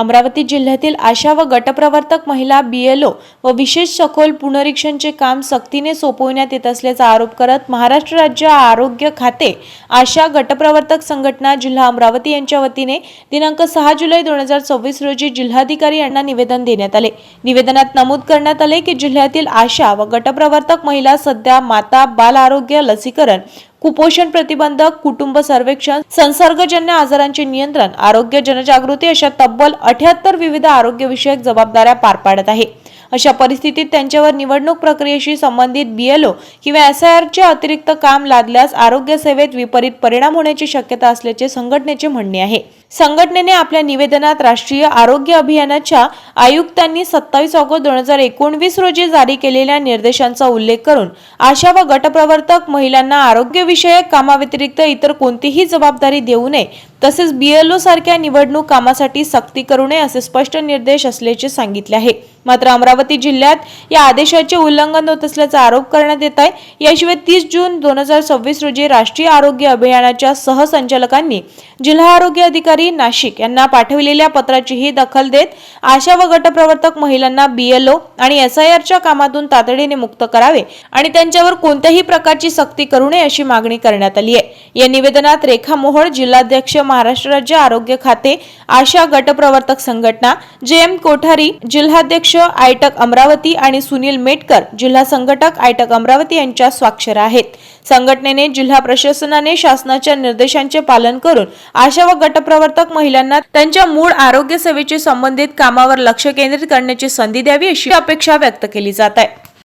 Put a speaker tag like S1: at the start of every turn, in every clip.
S1: अमरावती जिल्ह्यातील आशा व गटप्रवर्तक महिला बीएलओ व विशेष सखोल पुनरीक्षणचे काम सक्तीने सोपविण्यात येत असल्याचा आरोप करत महाराष्ट्र राज्य आरोग्य खाते आशा गटप्रवर्तक संघटना जिल्हा अमरावती यांच्या वतीने दिनांक 6 जुलै 2024 रोजी जिल्हाधिकारी यांना निवेदन देण्यात आले। निवेदनात नमूद करण्यात आले की जिल्ह्यातील आशा व गटप्रवर्तक महिला सध्या माता बाल आरोग्य लसीकरण, कुपोषण प्रतिबंधक, कुटुंब सर्वेक्षण, संसर्गजन्य आजारांचे नियंत्रण, आरोग्य जनजागृती अशा तब्बल 78 विविध आरोग्य विषयक जबाबदाऱ्या पार पाडत आहे। अशा परिस्थितीत त्यांच्यावर निवडणूक प्रक्रियेशी संबंधित बीएलओ किंवा एसआयआरचे अतिरिक्त काम लादल्यास आरोग्य सेवेत विपरीत परिणाम होण्याची शक्यता असल्याचे संघटनेचे म्हणणे आहे। संघटनेने आपल्या निवेदनात राष्ट्रीय आरोग्य अभियानाच्या आयुक्तांनी 27 ऑगस्ट 2019 रोजी जारी केलेल्या निर्देशांचा उल्लेख करून आशा व गटप्रवर्तक महिलांना आरोग्य विषयक कामाव्यतिरिक्त इतर कोणतीही जबाबदारी देऊ नये, तसेच बीएलओ सारख्या निवडणूक कामासाठी सक्ती करू नये असे स्पष्ट निर्देश असल्याचे सांगितले आहे। मात्र अमरावती जिल्ह्यात या आदेशाचे उल्लंघन होत असल्याचा आरोप करण्यात येत आहे। याशिवाय 30 जून 2026 रोजी राष्ट्रीय आरोग्य अभियानाच्या सहसंचालकांनी जिल्हा आरोग्य अधिकारी नाशिक यांना पाठविलेल्या पत्राचीही दखल देत आशा व गटप्रवर्तक महिलांना बीएलओ आणि एसआयआरच्या कामातून तातडीने मुक्त करावे आणि त्यांच्यावर कोणत्याही प्रकारची सक्ती करू नये अशी मागणी करण्यात आली आहे। या निवेदनात रेखा मोहोळ, जिल्हाध्यक्ष, महाराष्ट्र राज्य आरोग्य खाते आशा गटप्रवर्तक संघटना, जेएम कोठारी, जिल्हाध्यक्ष आयटक अमरावती आणि सुनील मेटकर, जिल्हा संघटक आयटक अमरावती यांच्या स्वाक्षऱ्या आहेत। संघटनेने जिल्हा प्रशासनाने शासनाच्या निर्देशांचे पालन करून आशा व गटप्रवर्तक महिलांना त्यांच्या मूळ आरोग्य सेवेशी संबंधित कामावर लक्ष केंद्रित करण्याची संधी द्यावी अशी अपेक्षा व्यक्त केली जात आहे।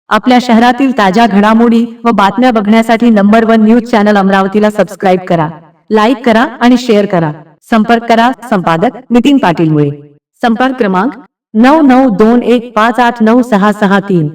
S2: आपल्या शहरातील ताज्या घडामोडी व बातम्या बघण्यासाठी नंबर 1 न्यूज चॅनल अमरावतीला सबस्क्राईब करा, लाईक करा आणि शेअर करा। संपर्क करा संपादक नितीन पाटील मुळे। संपर्क क्रमांक 9921589663।